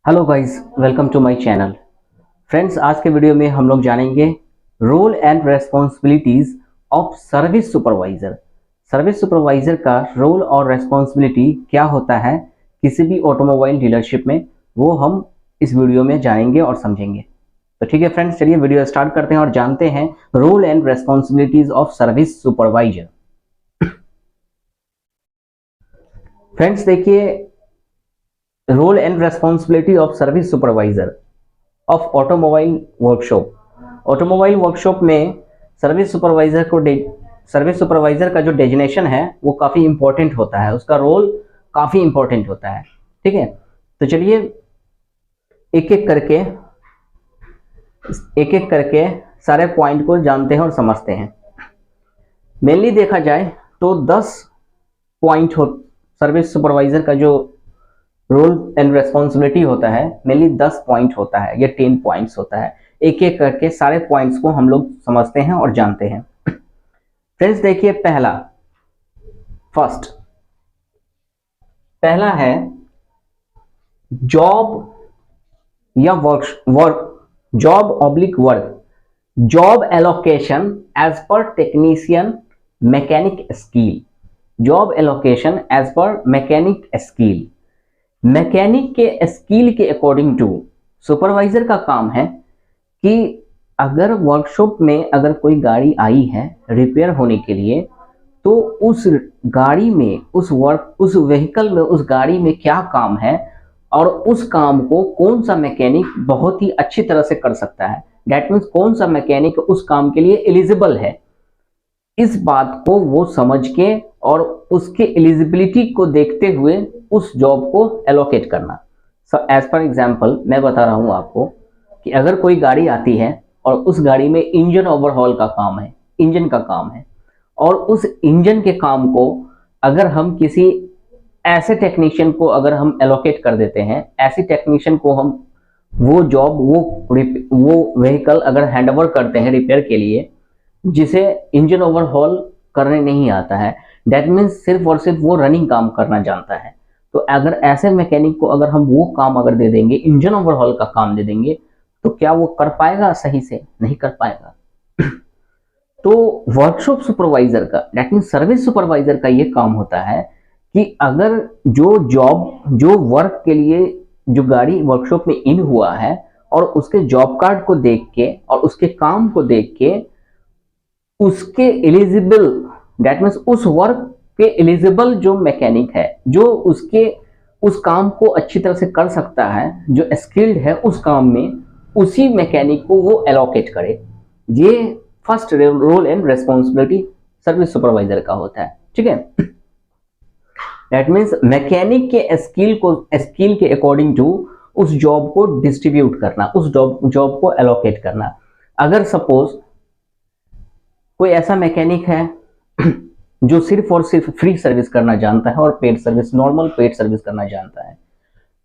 Hello guys, welcome to my channel. Friends, आज के video में हम लोग जानेंगे role and responsibilities of service supervisor. Service supervisor का रोल और रेस्पॉन्सिबिलिटी क्या होता है किसी भी ऑटोमोबाइल डीलरशिप में, वो हम इस वीडियो में जानेंगे और समझेंगे। तो ठीक है फ्रेंड्स, चलिए वीडियो स्टार्ट करते हैं और जानते हैं role and responsibilities of service supervisor. Friends देखिए, role and responsibility of service supervisor of automobile workshop. Automobile workshop में सर्विस सुपरवाइजर का जो डेजिग्नेशन है वो काफ़ी इंपॉर्टेंट होता है, उसका रोल काफ़ी इंपॉर्टेंट होता है। ठीक है, तो चलिए एक एक करके सारे पॉइंट को जानते हैं और समझते हैं। मेनली देखा जाए तो 10 पॉइंट हो सर्विस सुपरवाइजर का जो रोल एंड रेस्पॉन्सिबिलिटी होता है, मेनली 10 पॉइंट होता है, ये 10 पॉइंट्स होता है। एक एक करके सारे पॉइंट्स को हम लोग समझते हैं और जानते हैं। फ्रेंड्स देखिए, पहला है जॉब या job allocation as per technician mechanic skill. Job allocation as per mechanic skill. Mechanic के स्किल के अकॉर्डिंग टू सुपरवाइजर का काम है कि अगर वर्कशॉप में अगर कोई गाड़ी आई है रिपेयर होने के लिए, तो उस गाड़ी में उस व्हीकल में उस गाड़ी में क्या काम है और उस काम को कौन सा मैकेनिक बहुत ही अच्छी तरह से कर सकता है। दैट मीन्स कौन सा मैकेनिक उस काम के लिए एलिजिबल है, इस बात को वो समझ के और उसके एलिजिबिलिटी को देखते हुए उस जॉब को एलोकेट करना। एज पर एग्जांपल मैं बता रहा हूं आपको कि अगर कोई गाड़ी आती है और उस गाड़ी में इंजन ओवरहॉल का काम है, इंजन का काम है, और उस इंजन के काम को अगर हम किसी ऐसे टेक्नीशियन को अगर हम एलोकेट कर देते हैं, ऐसी टेक्नीशियन को हम वो जॉब वो व्हीकल अगर हैंड ओवर करते हैं रिपेयर के लिए, जिसे इंजन ओवरहॉल करने नहीं आता है, दैट मीन्स सिर्फ और सिर्फ वो रनिंग काम करना जानता है, तो अगर ऐसे मैकेनिक को अगर हम वो काम अगर दे देंगे, इंजन ओवरहॉल का काम दे देंगे, तो क्या वो कर पाएगा? सही से नहीं कर पाएगा। तो वर्कशॉप सुपरवाइजर का, दैट मीन्स सर्विस सुपरवाइजर का ये काम होता है कि अगर जो वर्क के लिए जो गाड़ी वर्कशॉप में इन हुआ है और उसके जॉब कार्ड को देख के और उसके काम को देख के उसके एलिजिबल, दैट मीन्स उस वर्क के एलिजिबल जो मैकेनिक है, जो उस काम को अच्छी तरह से कर सकता है, जो स्किल्ड है उस काम में, उसी मैकेनिक को वो एलोकेट करे। ये first role and responsibility service supervisor का होता है। ठीक है, दैट मीन्स मैकेनिक के स्किल के अकॉर्डिंग टू उस जॉब को डिस्ट्रीब्यूट करना, उस जॉब को एलोकेट करना। अगर सपोज कोई ऐसा मैकेनिक है जो सिर्फ और सिर्फ फ्री सर्विस करना जानता है और paid service, normal paid service करना जानता है,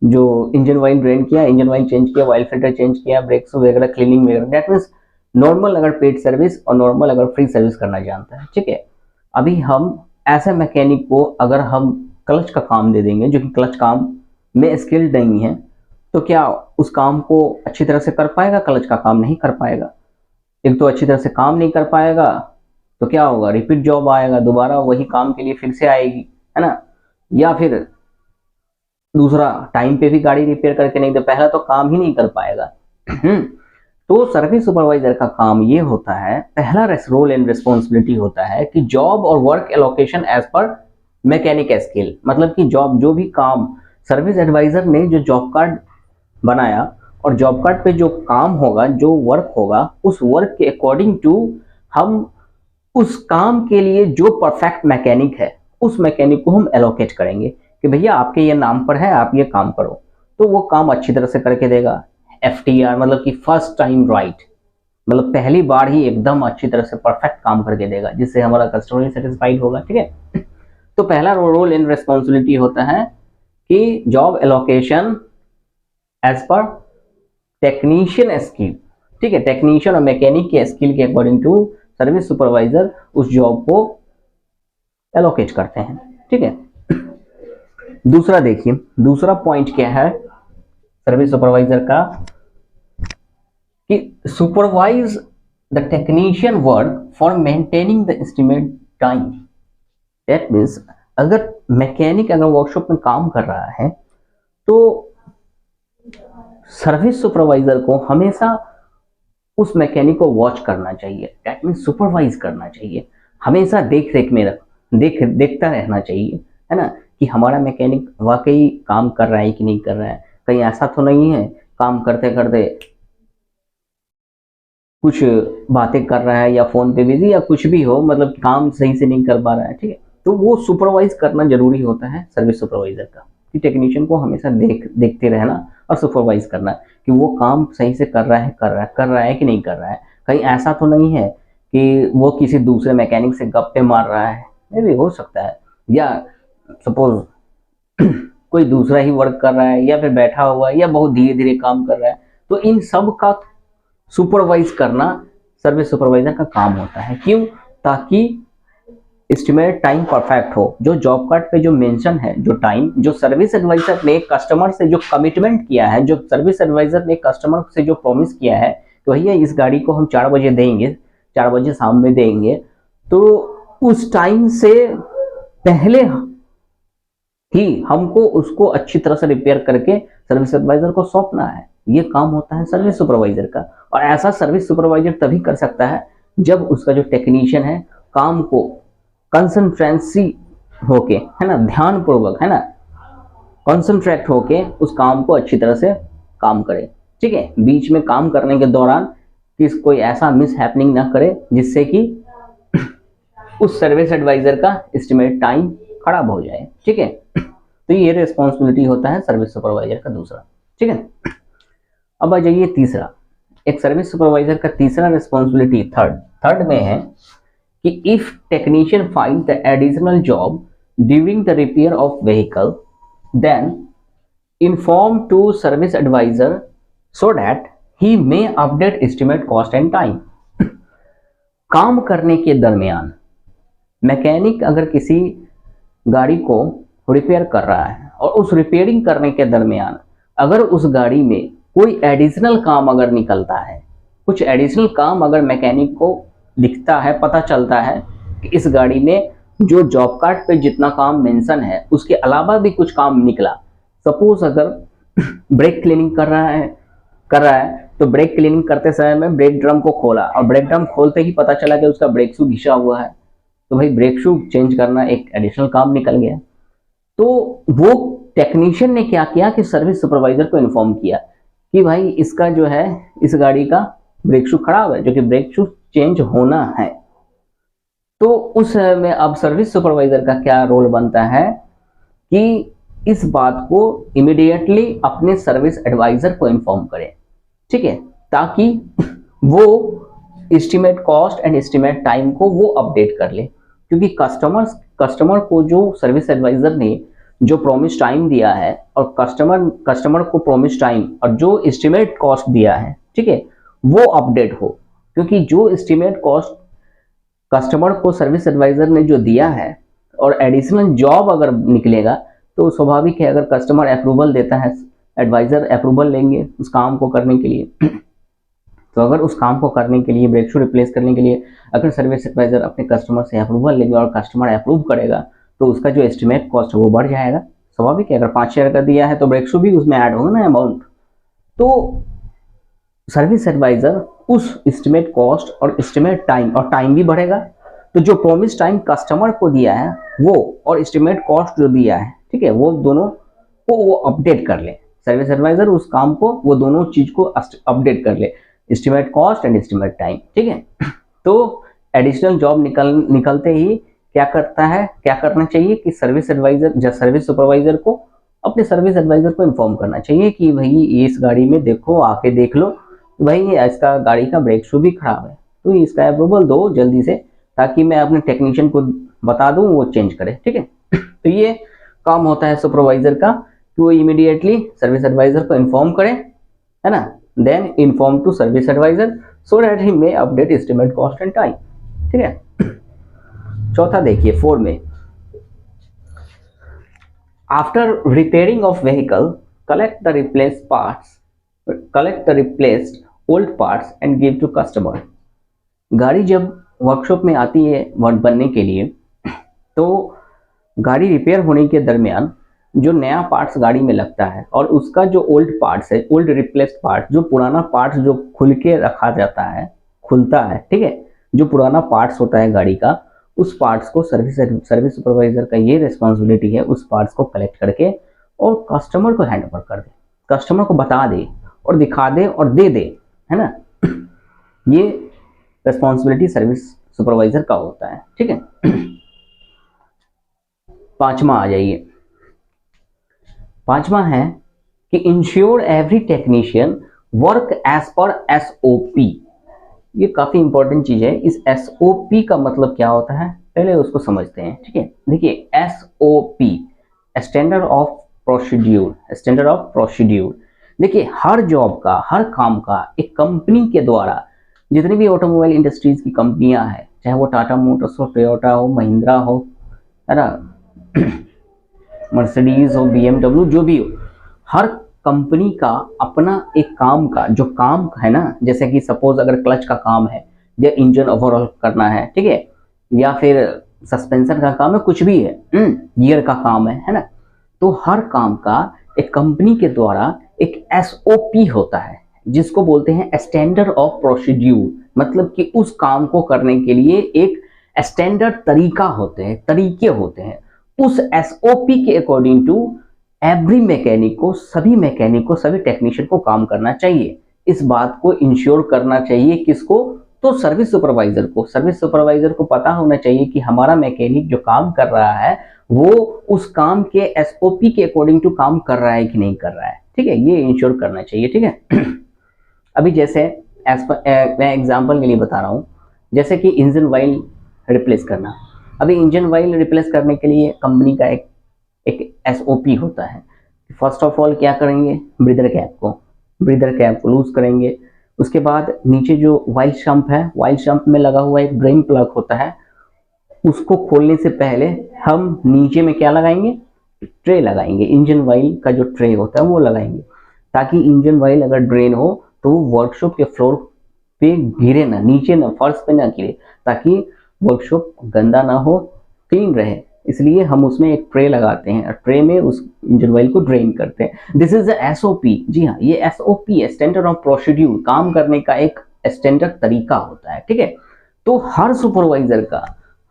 जो इंजन ऑयल ड्रेन किया, इंजन ऑयल चेंज किया, ऑयल फिल्टर चेंज किया, ब्रेक्स वगैरह क्लीनिंग वगैरह, दैट मीन्स नॉर्मल अगर पेड सर्विस और नॉर्मल अगर फ्री सर्विस करना जानता है। ठीक है, अभी हम ऐसे मैकेनिक को अगर हम क्लच का काम दे देंगे, जो कि क्लच काम में स्किल्ड नहीं है, तो क्या उस काम को अच्छी तरह से कर पाएगा? क्लच का काम नहीं कर पाएगा। एक तो अच्छी तरह से काम नहीं कर पाएगा, तो क्या होगा? रिपीट जॉब आएगा, दोबारा वही काम के लिए फिर से आएगी, है ना। या फिर दूसरा, टाइम पे भी गाड़ी रिपेयर करके नहीं दे, पहला तो काम ही नहीं कर पाएगा। तो सर्विस सुपरवाइजर का काम ये होता है, पहला रोल एंड रिस्पॉन्सिबिलिटी होता है कि जॉब और work allocation as per mechanic skill. मतलब कि जो भी काम सर्विस एडवाइजर ने जो जॉब कार्ड बनाया और जॉब कार्ड पे जो काम होगा, जो वर्क होगा, उस वर्क के अकॉर्डिंग टू हम उस काम के लिए जो परफेक्ट मैकेनिक है, उस मैकेनिक को हम एलोकेट करेंगे कि भैया आपके ये नाम पर है, आप ये काम करो, तो वो काम अच्छी तरह से करके देगा। FTR मतलब कि फर्स्ट टाइम राइट, मतलब पहली बार ही एकदम अच्छी तरह से परफेक्ट काम करके देगा, जिससे हमारा कस्टमर सेटिस्फाइड होगा। ठीक है, तो पहला रोल एंड रिस्पॉन्सिबिलिटी होता है कि job allocation as per technician skill. ठीक है, टेक्नीशियन और मैकेनिक के स्किल के अकॉर्डिंग टू सर्विस सुपरवाइजर उस जॉब को एलोकेट करते हैं। ठीक है, दूसरा देखिए, दूसरा पॉइंट क्या है सर्विस सुपरवाइजर का कि supervise the technician work for maintaining the estimate time. That means अगर मैकेनिक अगर वर्कशॉप में काम कर रहा है तो सर्विस सुपरवाइजर को हमेशा उस मैकेनिक को वॉच करना चाहिए, दैट मीन्स सुपरवाइज करना चाहिए, हमेशा देख रेख में देखता रहना चाहिए, है ना, कि हमारा मैकेनिक वाकई काम कर रहा है कि नहीं कर रहा है। कहीं ऐसा तो नहीं है काम करते करते कुछ बातें कर रहा है या फोन पे बिजी या कुछ भी हो, मतलब काम सही से नहीं कर पा रहा है, ठीक है। तो वो सुपरवाइज करना जरूरी होता है सर्विस सुपरवाइजर का, कि टेक्नीशियन को हमेशा देखते रहना और सुपरवाइज करना कि वो काम सही से कर रहा है कि नहीं कर रहा है। कहीं ऐसा तो नहीं है कि वो किसी दूसरे मैकेनिक से गप्पे मार रहा है, ये भी हो सकता है, या सपोज कोई दूसरा ही वर्क कर रहा है या फिर बैठा हुआ है या बहुत धीरे धीरे काम कर रहा है। तो इन सब का सुपरवाइज करना सर्विस सुपरवाइजर का काम होता है। क्यों? ताकि एस्टिमेट टाइम परफेक्ट हो। जो जॉब कार्ड पे जो मेंशन है, जो टाइम जो सर्विस एडवाइजर ने कस्टमर से जो कमिटमेंट किया है, जो सर्विस एडवाइजर ने कस्टमर से जो प्रॉमिस किया है तो भैया इस गाड़ी को हम 4 बजे देंगे, 4 बजे शाम में देंगे, तो उस टाइम से पहले ही हमको उसको अच्छी तरह से रिपेयर करके सर्विस एडवाइजर को सौंपना है। ये काम होता है सर्विस सुपरवाइजर का। और ऐसा सर्विस सुपरवाइजर तभी कर सकता है जब उसका जो टेक्नीशियन है काम को कंसंट्रेंसी होके, है ना, ध्यान पूर्वक, है ना, कंसंट्रेट होके उस काम को अच्छी तरह से काम करे, ठीक है। बीच में काम करने के दौरान कोई ऐसा मिस हैपनिंग ना करे जिससे कि उस सर्विस एडवाइजर का एस्टिमेट टाइम खराब हो जाए, ठीक है। तो ये रिस्पॉन्सिबिलिटी होता है सर्विस सुपरवाइजर का दूसरा, ठीक है। अब आ जाइए तीसरा, एक सर्विस सुपरवाइजर का तीसरा रिस्पॉन्सिबिलिटी थर्ड में है कि if technician find the additional job during the repair of vehicle then inform to service advisor so that he may update estimate cost and time. काम करने के दरमियान मैकेनिक अगर किसी गाड़ी को रिपेयर कर रहा है और उस रिपेयरिंग करने के दरमियान अगर उस गाड़ी में कोई एडिशनल काम अगर निकलता है, कुछ एडिशनल काम अगर मैकेनिक को दिखता है, पता चलता है कि इस गाड़ी में जो जॉब कार्ड पे जितना काम मेंशन है उसके अलावा भी कुछ काम निकला। सपोज अगर ब्रेक क्लीनिंग कर रहा है तो ब्रेक क्लीनिंग करते समय में ब्रेक ड्रम को खोला और ब्रेक ड्रम खोलते ही पता चला कि उसका ब्रेक शू घिसा हुआ है, तो भाई ब्रेक शू चेंज करना एक एडिशनल काम निकल गया। तो वो टेक्नीशियन ने क्या किया कि सर्विस सुपरवाइजर को इन्फॉर्म किया कि भाई इसका जो है इस गाड़ी का ब्रेक शू खराब है, जो कि ब्रेक शू चेंज होना है। तो उस में अब सर्विस सुपरवाइजर का क्या रोल बनता है कि इस बात को इमीडिएटली अपने सर्विस एडवाइजर को इन्फॉर्म करे, ठीक है, ताकि वो estimate cost and estimate time को वो अपडेट कर ले। क्योंकि कस्टमर को जो सर्विस एडवाइजर ने जो प्रॉमिस टाइम दिया है और कस्टमर को प्रॉमिस टाइम और जो एस्टिमेट कॉस्ट दिया है, ठीक है, वो अपडेट हो। क्योंकि जो एस्टिमेट कॉस्ट कस्टमर को सर्विस एडवाइजर ने जो दिया है और एडिशनल जॉब अगर निकलेगा तो स्वाभाविक है अगर कस्टमर अप्रूवल देता है, एडवाइजर अप्रूवल लेंगे उस काम को करने के लिए। तो अगर उस काम को करने के लिए ब्रेक शू रिप्लेस करने के लिए अगर सर्विस एडवाइजर अपने कस्टमर से अप्रूवल लेंगे और कस्टमर अप्रूव करेगा तो उसका जो एस्टिमेट कॉस्ट है वो बढ़ जाएगा। स्वाभाविक है, अगर 5,000 का दिया है तो ब्रेक शू भी उसमें ऐड होगा ना अमाउंट। तो सर्विस एडवाइजर उस एस्टिमेट कॉस्ट और एस्टिमेट टाइम, और टाइम भी बढ़ेगा, तो जो प्रॉमिस टाइम कस्टमर को दिया है वो और एस्टिमेट कॉस्ट जो दिया है, ठीक है, वो दोनों को वो अपडेट कर ले। सर्विस एडवाइजर उस काम को वो दोनों चीज को अपडेट कर ले, estimate cost and estimate time, ठीक है। तो एडिशनल जॉब निकलते ही क्या करना चाहिए कि सर्विस सुपरवाइजर को अपने सर्विस एडवाइजर को इन्फॉर्म करना चाहिए कि भाई इस गाड़ी में देखो, आके देख लो भाई इसका गाड़ी का ब्रेक शू भी खराब है, तो इसका अप्रूवल दो जल्दी से, ताकि मैं अपने टेक्नीशियन को बता दूं वो चेंज करे, ठीक है। तो ये काम होता है सुपरवाइजर का कि वो इमीडिएटली सर्विस एडवाइजर को इन्फॉर्म करे, है ना, then inform to service advisor so that he may update estimate cost and time, ठीक है। चौथा देखिए 4 में, after repairing of vehicle collect the replaced parts, collect the replaced old parts and give to customer. गाड़ी जब workshop में आती है बनने के लिए, तो गाड़ी रिपेयर होने के दरमियान जो नया पार्ट्स गाड़ी में लगता है और उसका जो ओल्ड पार्ट्स है, ओल्ड रिप्लेस्ड पार्ट, जो पुराना पार्ट्स जो खुल के रखा जाता है, खुलता है, ठीक है, जो पुराना पार्ट्स होता है गाड़ी का, उस पार्ट्स को सर्विस सुपरवाइजर का ये रिस्पॉन्सिबिलिटी है उस पार्ट्स को कलेक्ट करके और कस्टमर को हैंड ओवर कर दे, कस्टमर को बता दे और दिखा दे और दे दे, है ना। ये रिस्पॉन्सिबिलिटी सर्विस सुपरवाइजर का होता है, ठीक है। पांचवा आ जाइए। पांचवा है कि ensure every technician work as per SOP. ये काफी इंपॉर्टेंट चीज है। इस एसओपी का मतलब क्या होता है, पहले उसको समझते हैं, ठीक है। देखिए, SOP standard of procedure, standard of procedure. देखिए, हर जॉब का, हर काम का एक कंपनी के द्वारा, जितनी भी ऑटोमोबाइल इंडस्ट्रीज की कंपनियां हैं, चाहे वो टाटा मोटर्स हो, टोयोटा हो, महिंद्रा हो, है ना, मर्सिडीज हो, बीएमडब्ल्यू, जो भी हो, हर कंपनी का अपना एक काम का जो काम है ना, जैसे कि सपोज अगर क्लच का काम है या इंजन ओवरऑल करना है, ठीक है, या फिर सस्पेंशन का काम है, कुछ भी है, गियर का काम है ना, तो हर काम का एक कंपनी के द्वारा एक एसओपी होता है जिसको बोलते हैं स्टैंडर्ड ऑफ प्रोसीड्यूर। मतलब कि उस काम को करने के लिए एक स्टैंडर्ड तरीका होते हैं, तरीके होते हैं। उस एसओपी के अकॉर्डिंग टू एवरी मैकेनिक को, सभी टेक्नीशियन को काम करना चाहिए। इस बात को इंश्योर करना चाहिए किसको, तो सर्विस सुपरवाइजर को। सर्विस सुपरवाइजर को पता होना चाहिए कि हमारा मैकेनिक जो काम कर रहा है वो उस काम के एसओपी के अकॉर्डिंग टू काम कर रहा है कि नहीं कर रहा है, ठीक है, ये इंश्योर करना चाहिए, ठीक है। अभी जैसे मैं एग्जांपल के लिए बता रहा हूँ, जैसे कि इंजन ऑयल रिप्लेस करना। अभी इंजन ऑयल रिप्लेस करने के लिए कंपनी का एक एसओपी होता है। फर्स्ट ऑफ ऑल क्या करेंगे, ब्रीदर कैप को लूज करेंगे। उसके बाद नीचे जो ऑयल शंप है, ऑयल शंप में लगा हुआ एक ड्रेन प्लग होता है, उसको खोलने से पहले हम नीचे में क्या लगाएंगे, ट्रे लगाएंगे। इंजन ऑयल का जो ट्रे होता है वो लगाएंगे, ताकि इंजन ऑयल अगर ड्रेन हो तो वो वर्कशॉप के फ्लोर पे गिरे ना, नीचे ना, फर्श पे ना गिरे, ताकि वर्कशॉप गंदा ना हो, क्लीन रहे। इसलिए हम उसमें एक ट्रे लगाते हैं और ट्रे में उस इंजन ऑयल को ड्रेन करते हैं। This is the SOP. जी हाँ, ये एसओपी है, स्टैंडर्ड ऑफ प्रोसीड्यूर, काम करने का एक स्टैंडर्ड तरीका होता है, ठीक है। तो हर सुपरवाइजर का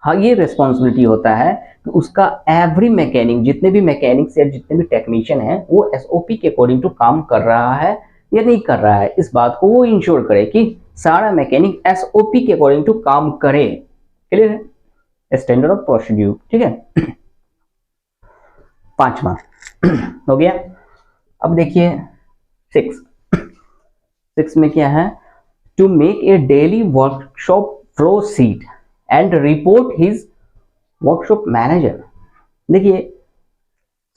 ये रिस्पॉन्सिबिलिटी होता है कि उसका एवरी मैकेनिक, जितने भी मैकेनिक्स या जितने भी टेक्नीशियन हैं, वो एसओपी के अकॉर्डिंग टू काम कर रहा है या नहीं कर रहा है, इस बात को वो इंश्योर करे कि सारा मैकेनिक एसओपी के अकॉर्डिंग टू काम करे। क्लियर है, स्टैंडर्ड ऑफ प्रोसीड्यूर, ठीक है। पांचवा हो गया। अब देखिए 6 में क्या है, to make a daily workshop flow sheet and report his workshop manager. देखिए,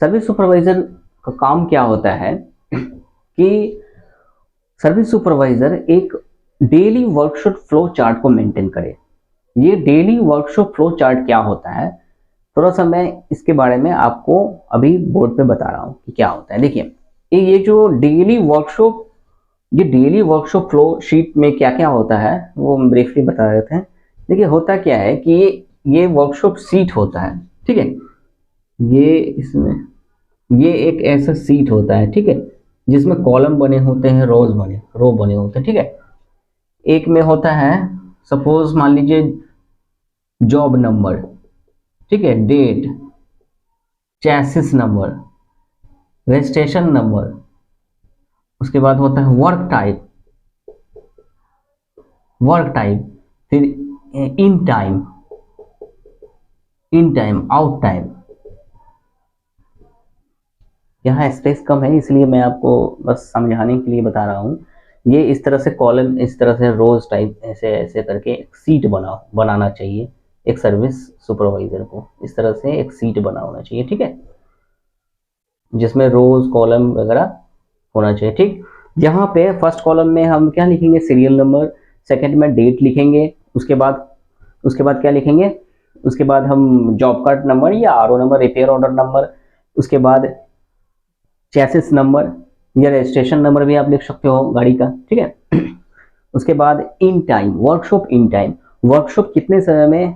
सर्विस सुपरवाइजर का काम क्या होता है कि सर्विस सुपरवाइजर एक डेली वर्कशॉप फ्लो चार्ट को मेंटेन करे। ये डेली वर्कशॉप फ्लो चार्ट क्या होता है, थोड़ा सा मैं इसके बारे में आपको अभी बोर्ड पे बता रहा हूँ कि क्या होता है। देखिए, ये जो डेली वर्कशॉप फ्लो शीट में क्या क्या होता है वो हम ब्रीफली बता देते हैं। देखिए, होता क्या है कि ये वर्कशॉप सीट होता है, ठीक है, ये एक ऐसा सीट होता है, ठीक है, जिसमें कॉलम बने होते हैं, रो बने होते हैं, ठीक है। एक में होता है, सपोज मान लीजिए जॉब नंबर, ठीक है, date, chassis number, registration number, उसके बाद होता है वर्क टाइप, फिर इन टाइम, आउट टाइम। यहाँ स्पेस कम है इसलिए मैं आपको बस समझाने के लिए बता रहा हूँ। ये इस तरह से कॉलम, इस तरह से रोज टाइप, ऐसे करके एक सीट बनाना चाहिए एक सर्विस सुपरवाइजर को। इस तरह से एक सीट बना होना चाहिए, ठीक है, जिसमें रोज कॉलम वगैरह होना चाहिए, ठीक। यहाँ पे फर्स्ट कॉलम में हम क्या लिखेंगे, सीरियल नंबर, सेकंड में डेट लिखेंगे, उसके बाद क्या लिखेंगे, उसके बाद हम जॉब कार्ड नंबर या RO number, repair order number, उसके बाद चैसिस नंबर या रजिस्ट्रेशन नंबर भी आप लिख सकते हो गाड़ी का, ठीक है। उसके बाद in time, workshop in time, workshop कितने समय में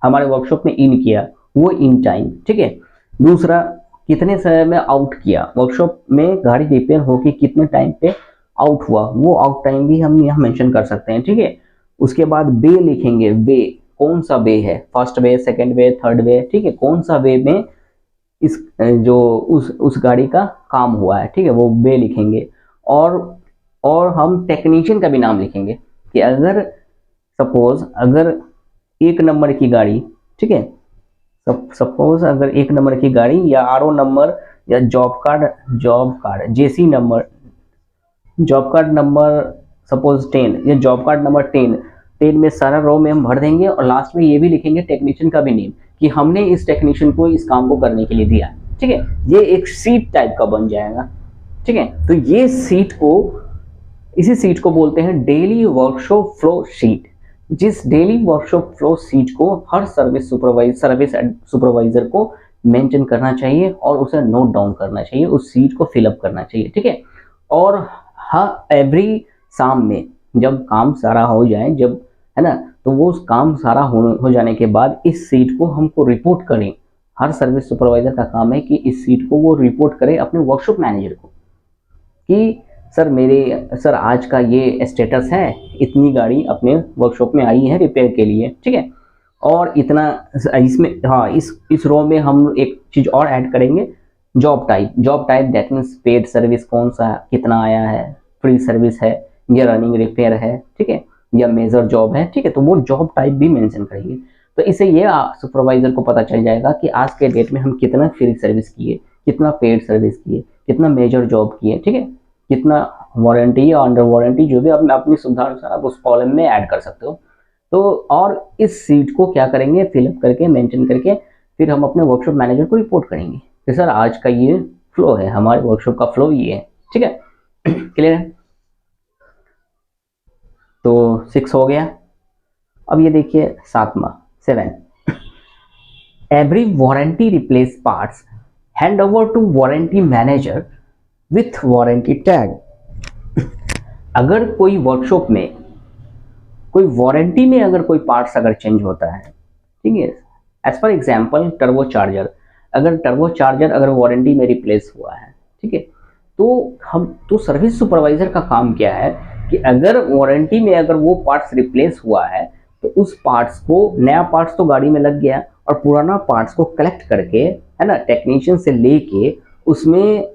हमारे वर्कशॉप में इन किया, वो इन टाइम, ठीक है। दूसरा, कितने समय में आउट किया, वर्कशॉप में गाड़ी रिपेयर होके कितने टाइम पे आउट हुआ, वो आउट टाइम भी हम यहाँ मेंशन कर सकते हैं, ठीक है। उसके बाद वे लिखेंगे, वे कौन सा वे है, फर्स्ट वे, सेकंड वे, थर्ड वे, ठीक है, कौन सा वे में इस जो उस गाड़ी का काम हुआ है, ठीक है, वो वे लिखेंगे। और हम टेक्नीशियन का भी नाम लिखेंगे कि अगर सपोज अगर एक नंबर की गाड़ी, ठीक है, सपोज अगर एक नंबर की गाड़ी या आरओ नंबर या job card JC number, job card number suppose 10 या जॉब कार्ड नंबर 10 में सारा रो में हम भर देंगे और लास्ट में ये भी लिखेंगे टेक्नीशियन का भी नेम कि हमने इस टेक्नीशियन को इस काम को करने के लिए दिया, ठीक है। ये एक सीट टाइप का बन जाएगा, ठीक है। तो ये सीट को, इसी सीट को बोलते हैं डेली वर्कशॉप फ्लो शीट। जिस डेली वर्कशॉप फ्लो शीट को हर सर्विस सुपरवाइजर को मेंशन करना चाहिए और उसे नोट डाउन करना चाहिए, उस सीट को फिलअप करना चाहिए, ठीक है। और हाँ, एवरी शाम में जब काम सारा हो जाए, जब, है ना, तो वो काम सारा हो जाने के बाद इस सीट को हमको रिपोर्ट करें। हर सर्विस सुपरवाइजर का काम है कि इस सीट को वो रिपोर्ट करे अपने वर्कशॉप मैनेजर को कि सर आज का ये स्टेटस है, इतनी गाड़ी अपने वर्कशॉप में आई है रिपेयर के लिए, ठीक है। और इतना इसमें, हाँ, इस रो में हम एक चीज़ और ऐड करेंगे, job type that means paid service कौन सा कितना आया है, फ्री सर्विस है या रनिंग रिपेयर है, ठीक है, या मेजर जॉब है, ठीक है। तो वो जॉब टाइप भी मेंशन करेंगे। तो इससे ये सुपरवाइजर को पता चल जाएगा कि आज के डेट में हम कितना फ्री सर्विस किए, कितना पेड सर्विस किए, कितना मेजर जॉब किए, ठीक है, कितना वारंटी या अंडर वारंटी, जो भी आप अपनी सुविधा अनुसार आप उस कॉलम में ऐड कर सकते हो। तो और इस सीट को क्या करेंगे, फिलअप करके मेंशन करके फिर हम अपने वर्कशॉप मैनेजर को रिपोर्ट करेंगे कि सर आज का ये फ्लो है, हमारे वर्कशॉप का फ्लो ये है, ठीक है। क्लियर है? तो 6 हो गया। अब ये देखिए 7 every warranty replace parts hand over to warranty manager with warranty tag. अगर कोई वर्कशॉप में कोई वारंटी में अगर कोई पार्ट्स अगर चेंज होता है, ठीक है, as for example turbo charger, अगर टर्बो चार्जर अगर वारंटी में रिप्लेस हुआ है, ठीक है, तो सर्विस सुपरवाइजर का काम क्या है कि अगर वारंटी में अगर वो पार्ट्स रिप्लेस हुआ है तो उस पार्ट्स को, नया पार्ट्स तो गाड़ी में लग गया और पुराना पार्ट्स को कलेक्ट करके, है ना, टेक्नीशियन से लेके उसमें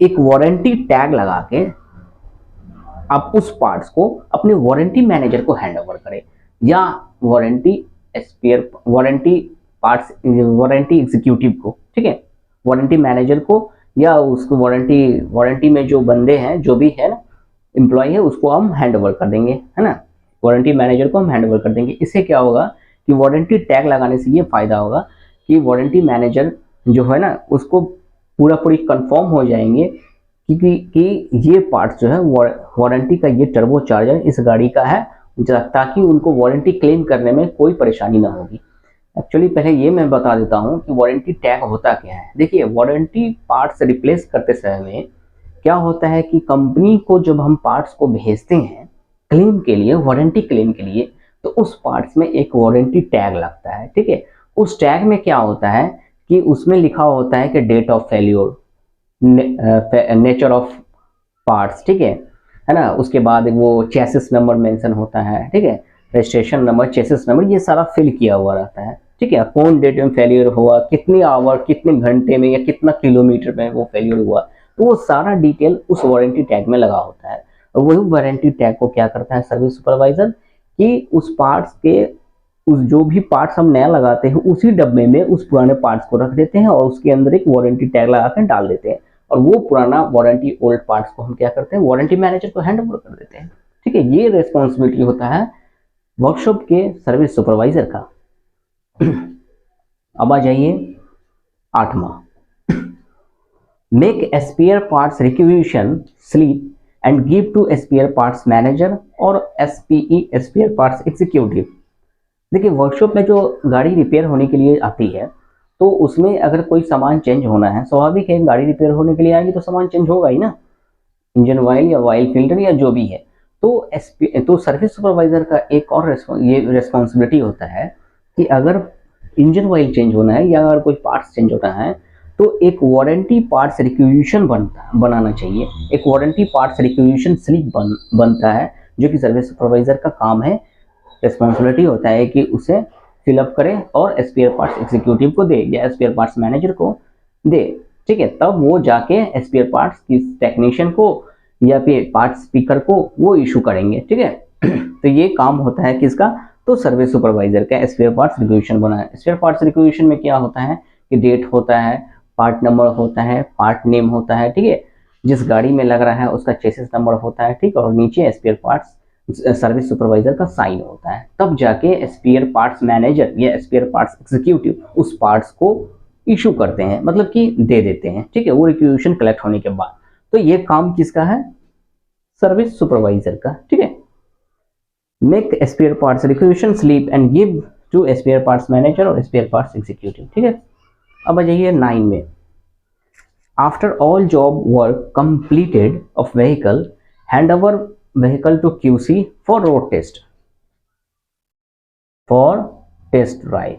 एक वारंटी टैग लगा के आप उस पार्ट्स को अपने वारंटी मैनेजर को हैंड ओवर करें या वारंटी वारंटी एग्जीक्यूटिव को, ठीक है, वारंटी मैनेजर को या उसको वारंटी में जो बंदे हैं, जो भी है ना एम्प्लॉय है, उसको हम हैंड ओवर कर देंगे, है ना, वारंटी मैनेजर को हम हैंड ओवर कर देंगे। इससे क्या होगा कि वारंटी टैग लगाने से ये फायदा होगा कि वारंटी मैनेजर जो है ना उसको पूरी कंफर्म हो जाएंगे कि ये पार्ट जो है वारंटी का, ये टर्बो चार्जर इस गाड़ी का है, ताकि उनको वारंटी क्लेम करने में कोई परेशानी ना होगी। एक्चुअली पहले ये मैं बता देता हूँ कि वारंटी टैग होता क्या है। देखिए, वारंटी पार्ट्स रिप्लेस करते समय में क्या होता है कि कंपनी को जब हम पार्ट्स को भेजते हैं क्लेम के लिए, वारंटी क्लेम के लिए, तो उस पार्ट्स में एक वारंटी टैग लगता है, ठीक है। उस टैग में क्या होता है कि उसमें लिखा होता है कि date of failure, nature of parts, ठीक है ना। उसके बाद वो चेसिस नंबर मेंशन होता है, ठीक है, रजिस्ट्रेशन नंबर, चेसिस नंबर, ये सारा फिल किया हुआ रहता है, ठीक है। कौन डेट में फेलियर हुआ, कितने आवर, कितने घंटे में या कितना किलोमीटर में वो फेलियर हुआ, तो वो सारा डिटेल उस वारंटी टैग में लगा होता है। और वही वारंटी टैग को क्या करता है सर्विस सुपरवाइजर कि उस पार्ट्स के, उस जो भी पार्ट्स हम नया लगाते हैं उसी डब्बे में उस पुराने पार्ट्स को रख देते हैं और उसके अंदर एक वारंटी टैग लगा कर डाल देते हैं और वो पुराना वारंटी ओल्ड पार्ट्स को हम क्या करते हैं, वारंटी मैनेजर को हैंड ओवर कर देते हैं, ठीक है। ये रेस्पॉन्सिबिलिटी होता है वर्कशॉप के सर्विस सुपरवाइजर का। अब आ जाइए 8वां, make spare parts requisition slip and give to spare parts manager और एसपीई स्पेयर पार्ट्स एग्जीक्यूटिव। देखिए, वर्कशॉप में जो गाड़ी रिपेयर होने के लिए आती है तो उसमें अगर कोई सामान चेंज होना है, स्वाभाविक है गाड़ी रिपेयर होने के लिए आएगी तो सामान चेंज होगा ही ना, इंजन ऑयल या ऑयल फिल्टर या जो भी है। तो सर्विस सुपरवाइजर का एक और ये रेस्पॉन्सिबिलिटी होता है कि अगर इंजन ऑयल चेंज होना है या अगर कोई पार्ट्स चेंज होना है तो एक वारंटी पार्ट्स रिक्विजिशन बनाना चाहिए। एक वारंटी पार्ट्स रिक्विजिशन स्लिप बनता है, जो कि सर्विस सुपरवाइजर का काम है, रिस्पॉन्सिबिलिटी होता है कि उसे फिलअप करे और स्पेयर पार्ट्स एग्जीक्यूटिव को दे या स्पेयर पार्ट्स मैनेजर को दे। ठीक है, तब वो जाके स्पेयर पार्ट्स की टेक्नीशियन को या फिर पार्ट्स स्पीकर को वो इशू करेंगे। ठीक है तो ये काम होता है किसका, तो सर्विस सुपरवाइजर का स्पेयर पार्ट्स रिक्विजिशन बना है। स्पेयर पार्ट्स रिक्विजिशन में क्या होता है कि डेट होता है, पार्ट नंबर होता है, पार्ट नेम होता है, ठीक है, जिस गाड़ी में लग रहा है उसका चेसिस नंबर होता है, ठीक, और नीचे स्पेयर पार्ट्स सर्विस सुपरवाइजर का साइन होता है। तब जाके स्पेयर पार्ट्स मैनेजर या स्पेयर पार्ट्स एग्जीक्यूटिव उस पार्ट्स को इशू करते हैं, मतलब कि दे देते हैं। ठीक है, वो रिक्विजिशन कलेक्ट होने के बाद। तो ये काम किसका है, सर्विस सुपरवाइजर का। ठीक है, make spare parts requisition slip and give to spare parts manager और स्पेयर पार्ट्स एग्जीक्यूटिव। ठीक है, अब आ जाइए 9 में। After all job work completed of vehicle, hand over vehicle to QC for road test, for test drive.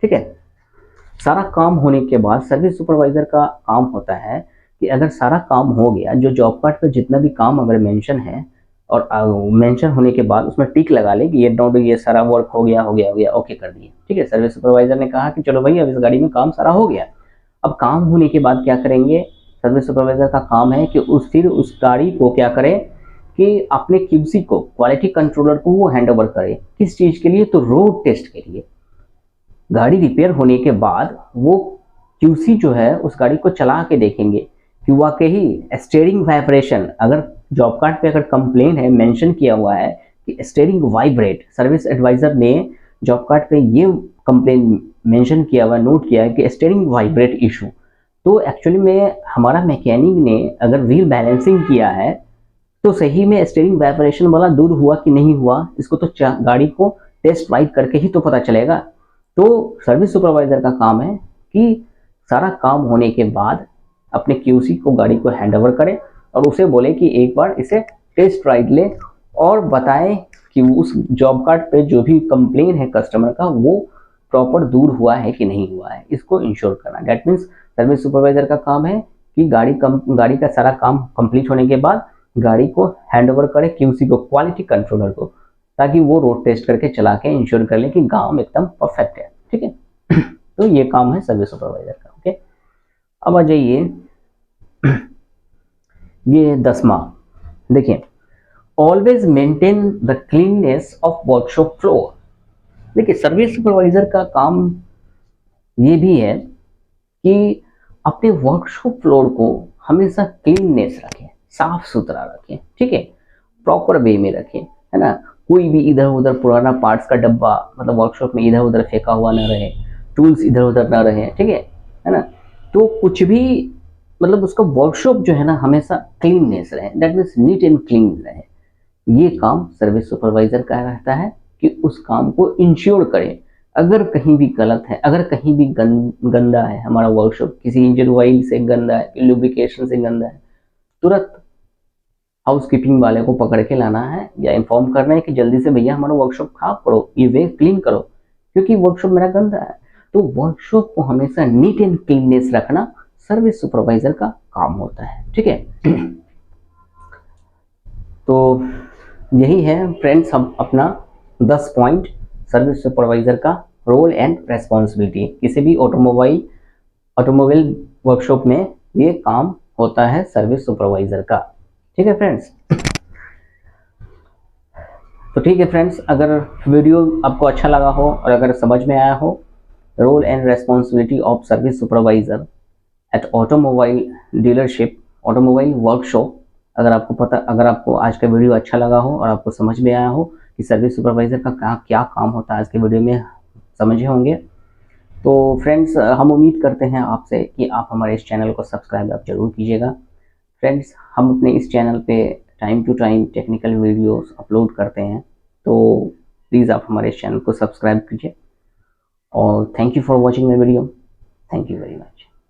ठीक है, सारा काम होने के बाद सर्विस सुपरवाइजर का काम होता है कि अगर सारा काम हो गया, जो जॉब कार्ड पे जितना भी काम अगर मेंशन है और मेंशन होने के बाद उसमें टिक लगा ले कि ये सारा वर्क हो गया, ओके कर दिए। ठीक है, सर्विस सुपरवाइजर ने कहा कि चलो भाई अब इस गाड़ी में काम सारा हो गया। अब काम होने के बाद क्या करेंगे, सर्विस सुपरवाइजर का काम है कि फिर उस गाड़ी को क्या करे कि अपने क्यूसी को, क्वालिटी कंट्रोलर को वो हैंड ओवर करे। किस चीज़ के लिए, तो रोड टेस्ट के लिए। गाड़ी रिपेयर होने के बाद वो क्यूसी जो है उस गाड़ी को चला के देखेंगे कि वाकई स्टीयरिंग वाइब्रेशन, अगर जॉब कार्ड पे अगर कंप्लेन है, मेंशन किया हुआ है कि स्टीयरिंग वाइब्रेट, सर्विस एडवाइजर ने जॉब कार्ड पे ये कंप्लेन मेंशन किया हुआ, नोट किया है कि स्टीयरिंग वाइब्रेट इशू, तो एक्चुअली में हमारा मैकेनिक ने अगर व्हील बैलेंसिंग किया है तो सही में स्टीयरिंग वाइब्रेशन वाला दूर हुआ कि नहीं हुआ, इसको तो गाड़ी को टेस्ट राइड करके ही तो पता चलेगा। तो सर्विस सुपरवाइजर का काम है कि सारा काम होने के बाद अपने क्यूसी को गाड़ी को हैंड ओवर करे और उसे बोले कि एक बार इसे टेस्ट राइड ले और बताए कि उस जॉब कार्ड पे जो भी कंप्लेन है कस्टमर का वो प्रॉपर दूर हुआ है कि नहीं हुआ है, इसको इंश्योर करना। डेट मीन्स सर्विस सुपरवाइजर का काम है कि गाड़ी का सारा काम कंप्लीट होने के बाद गाड़ी को हैंड ओवर करे क्यूसी को, क्वालिटी कंट्रोलर को, ताकि वो रोड टेस्ट करके चला के इंश्योर कर ले कि काम एकदम परफेक्ट है। ठीक है तो ये काम है सर्विस सुपरवाइजर का। ओके, अब आ जाइए ये 10वां, देखिए, always maintain the cleanness of workshop floor. देखिए, सर्विस सुपरवाइजर का काम ये भी है कि अपने वर्कशॉप फ्लोर को हमेशा क्लीननेस रखें, साफ सुथरा रखें। ठीक है, प्रॉपर वे में रखें, है ना, कोई भी इधर उधर पुराना पार्ट्स का डब्बा मतलब वर्कशॉप में इधर उधर फेंका हुआ ना रहे, टूल्स इधर उधर ना रहे। ठीक है ना, तो कुछ भी मतलब उसका वर्कशॉप जो है ना हमेशा क्लीननेस रहे, that means neat and clean रहे। ये काम सर्विस सुपरवाइजर का रहता है कि उस काम को इंश्योर करे। अगर कहीं भी गलत है, अगर कहीं भी गंदा है हमारा वर्कशॉप, किसी इंजन ऑयल से गंदा है, लुब्रिकेशन से गंदा है, तुरंत हाउसकीपिंग वाले को पकड़ के लाना है या इन्फॉर्म करना है कि जल्दी से भैया हमारा वर्कशॉप साफ करो, ये वे क्लीन करो क्योंकि वर्कशॉप मेरा गंदा है। तो वर्कशॉप को हमेशा नीट एंड क्लीननेस रखना सर्विस सुपरवाइजर का काम होता है। ठीक है तो यही है फ्रेंड्स, हम अपना 10 पॉइंट सर्विस सुपरवाइजर का रोल एंड रेस्पॉन्सिबिलिटी। किसी भी ऑटोमोबाइल वर्कशॉप में ये काम होता है सर्विस सुपरवाइजर का। ठीक है फ्रेंड्स, तो ठीक है फ्रेंड्स, अगर वीडियो आपको अच्छा लगा हो और अगर समझ में आया हो, role and responsibility of service supervisor at automobile dealership, automobile workshop, अगर आपको आज का वीडियो अच्छा लगा हो और आपको समझ में आया हो कि सर्विस सुपरवाइजर का क्या काम होता है, आज के वीडियो में समझे होंगे। तो फ्रेंड्स, हम उम्मीद करते हैं आपसे कि आप हमारे इस चैनल को सब्सक्राइब आप जरूर कीजिएगा। फ्रेंड्स, हम अपने इस चैनल पे time to time technical videos upload करते हैं, तो प्लीज़ आप हमारे चैनल को सब्सक्राइब कीजिए और thank you for watching my video. Thank you very much.